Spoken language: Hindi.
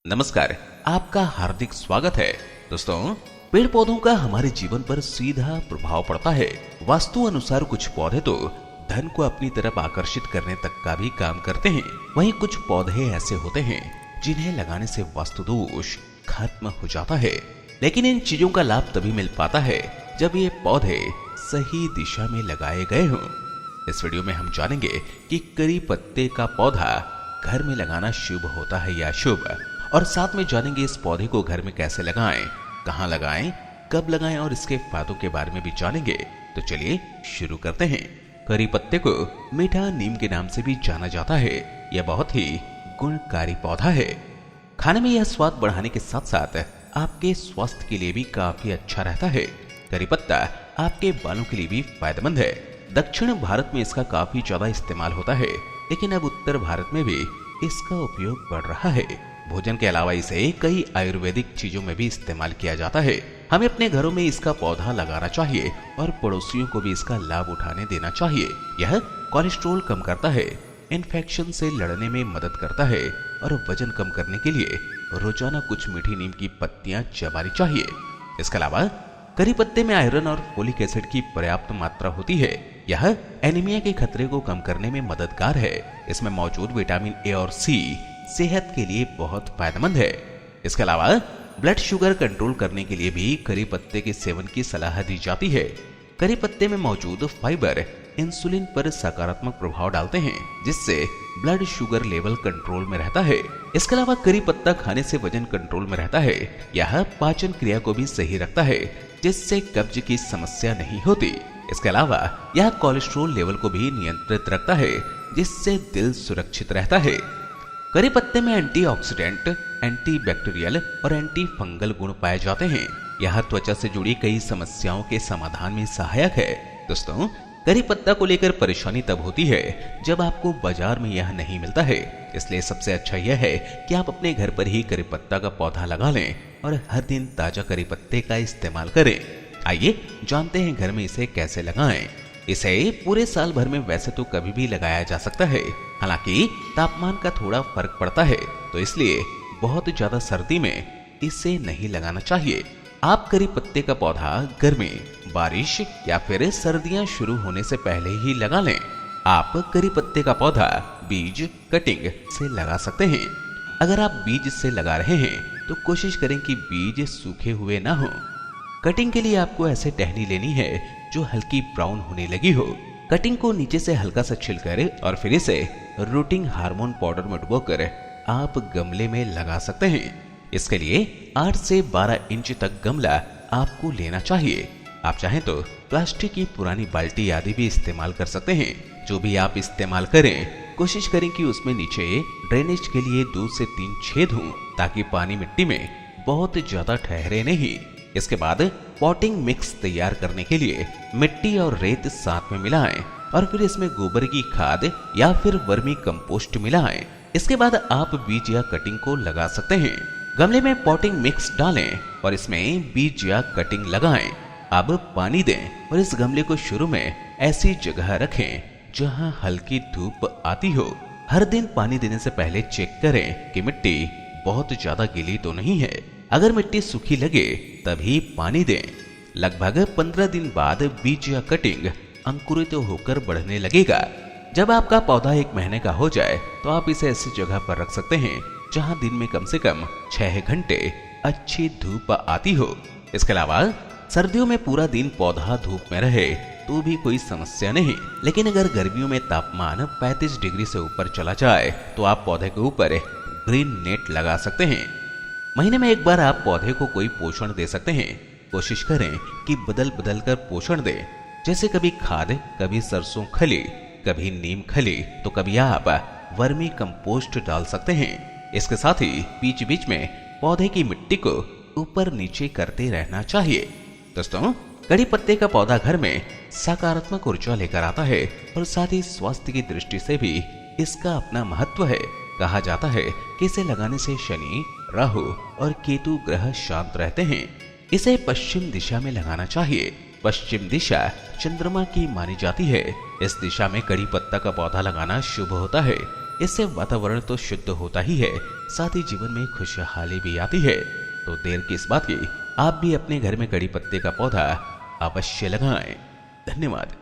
नमस्कार। आपका हार्दिक स्वागत है। दोस्तों, पेड़ पौधों का हमारे जीवन पर सीधा प्रभाव पड़ता है। वास्तु अनुसार कुछ पौधे तो धन को अपनी तरफ आकर्षित करने तक का भी काम करते हैं। वहीं कुछ पौधे ऐसे होते हैं जिन्हें लगाने से वास्तु दोष खत्म हो जाता है। लेकिन इन चीजों का लाभ तभी मिल पाता है जब ये पौधे सही दिशा में लगाए गए हों। इस वीडियो में हम जानेंगे कि करी पत्ते का पौधा घर में लगाना शुभ होता है या अशुभ, और साथ में जानेंगे इस पौधे को घर में कैसे लगाएं, कहां लगाएं, कब लगाएं और इसके फायदों के बारे में भी जानेंगे। तो चलिए शुरू करते हैं। करी पत्ते को मीठा नीम के नाम से भी जाना जाता है। यह बहुत ही गुणकारी पौधा है। खाने में यह स्वाद बढ़ाने के साथ साथ आपके स्वास्थ्य के लिए भी काफी अच्छा रहता है। करी पत्ता आपके बालों के लिए भी फायदेमंद है। दक्षिण भारत में इसका काफी ज्यादा इस्तेमाल होता है, लेकिन अब उत्तर भारत में भी इसका उपयोग बढ़ रहा है। भोजन के अलावा इसे कई आयुर्वेदिक चीजों में भी इस्तेमाल किया जाता है। हमें अपने घरों में इसका पौधा लगाना चाहिए और पड़ोसियों को भी इसका लाभ उठाने देना चाहिए। यह कोलेस्ट्रॉल कम करता है, इन्फेक्शन से लड़ने में मदद करता है और वजन कम करने के लिए रोजाना कुछ मीठी नीम की पत्तियां चबानी चाहिए। इसके अलावा करी पत्ते में आयरन और फोलिक एसिड की पर्याप्त मात्रा होती है। यह एनीमिया के खतरे को कम करने में मददगार है। इसमें मौजूद विटामिन ए और सी सेहत के लिए बहुत फायदेमंद है। इसके अलावा ब्लड शुगर कंट्रोल करने के लिए भी करी पत्ते के सेवन की सलाह दी जाती है। करी पत्ते में मौजूद फाइबर इंसुलिन पर सकारात्मक प्रभाव डालते हैं, जिससे ब्लड शुगर लेवल कंट्रोल में रहता है। इसके अलावा करी पत्ता खाने से वजन कंट्रोल में रहता है। यह पाचन क्रिया को भी सही रखता है, जिससे कब्ज की समस्या नहीं होती। इसके अलावा यह कोलेस्ट्रॉल लेवल को भी नियंत्रित रखता है, जिससे दिल सुरक्षित रहता है। करी पत्ते में एंटीऑक्सीडेंट, एंटीबैक्टीरियल और एंटी फंगल गुण पाए जाते हैं। यह त्वचा से जुड़ी कई समस्याओं के समाधान में सहायक है। दोस्तों, करी पत्ता को लेकर परेशानी तब होती है जब आपको बाजार में यह नहीं मिलता है। इसलिए सबसे अच्छा यह है कि आप अपने घर पर ही करी पत्ता का पौधा लगा लें और हर दिन ताजा करी पत्ते का इस्तेमाल करें। आइए जानते हैं घर में इसे कैसे लगाएं। इसे पूरे साल भर में वैसे तो कभी भी लगाया जा सकता है, हालांकि तापमान का थोड़ा फर्क पड़ता है, तो इसलिए बहुत ज्यादा सर्दी में इसे नहीं लगाना चाहिए। आप करी पत्ते का पौधा गर्मी, बारिश या फिर सर्दियां शुरू होने से पहले ही लगा लें। आप करी पत्ते का पौधा बीज कटिंग से लगा सकते हैं। अगर आप बीज से लगा रहे हैं तो कोशिश करें कि बीज सूखे हुए ना हो। कटिंग के लिए आपको ऐसे टहनी लेनी है जो हल्की ब्राउन होने लगी हो। कटिंग को नीचे से हल्का सा छिलकर और फिर इसे रूटिंग हार्मोन पाउडर में डुबोकर आप गमले में लगा सकते हैं। इसके लिए 8 से 12 इंच तक गमला आपको लेना चाहिए। आप चाहें तो प्लास्टिक की पुरानी बाल्टी आदि भी इस्तेमाल कर सकते हैं। जो भी आप इस्तेमाल करें, कोशिश करें कि उसमें नीचे ड्रेनेज के लिए 2 से 3 छेद हों, ताकि पानी मिट्टी में बहुत ज्यादा ठहरे नहीं। इसके बाद पॉटिंग मिक्स तैयार करने के लिए मिट्टी और रेत साथ में मिलाएं और फिर इसमें गोबर की खाद या फिर वर्मी कंपोस्ट मिलाएं। इसके बाद आप बीज या कटिंग को लगा सकते हैं। गमले में पॉटिंग मिक्स डालें और इसमें बीज या कटिंग लगाएं। अब पानी दें और इस गमले को शुरू में ऐसी जगह रखें जहां हल्की धूप आती हो। हर दिन पानी देने से पहले चेक करें कि मिट्टी बहुत ज्यादा गीली तो नहीं है। अगर मिट्टी सूखी लगे तभी पानी दें। लगभग 15 दिन बाद बीज या कटिंग अंकुरित होकर बढ़ने लगेगा। जब आपका पौधा 1 महीने का हो जाए तो आप इसे ऐसी जगह पर रख सकते हैं जहां दिन में कम से कम 6 घंटे अच्छी धूप आती हो। इसके अलावा सर्दियों में पूरा दिन पौधा धूप में रहे तो भी कोई समस्या नहीं, लेकिन अगर गर्मियों में तापमान 35 डिग्री से ऊपर चला जाए तो आप पौधे के ऊपर ग्रीन नेट लगा सकते हैं। महीने में 1 बार आप पौधे को कोई पोषण दे सकते हैं। कोशिश करें कि बदल बदल कर पोषण दें, जैसे कभी खाद, कभी सरसों खली, कभी नीम खली, तो कभी आप वर्मी कंपोस्ट डाल सकते हैं। इसके साथ ही बीच बीच में पौधे की मिट्टी को ऊपर नीचे करते रहना चाहिए। दोस्तों, कड़ी पत्ते का पौधा घर में सकारात्मक ऊर्जा लेकर आता है और साथ ही स्वास्थ्य की दृष्टि से भी इसका अपना महत्व है। कहा जाता है कि इसे लगाने से शनि, राहु और केतु ग्रह शांत रहते हैं। इसे पश्चिम दिशा में लगाना चाहिए। पश्चिम दिशा चंद्रमा की मानी जाती है। इस दिशा में कड़ी पत्ता का पौधा लगाना शुभ होता है। इससे वातावरण तो शुद्ध होता ही है, साथ ही जीवन में खुशहाली भी आती है। तो देर किस बात की, आप भी अपने घर में कड़ी पत्ते का पौधा अवश्य लगाएं। धन्यवाद।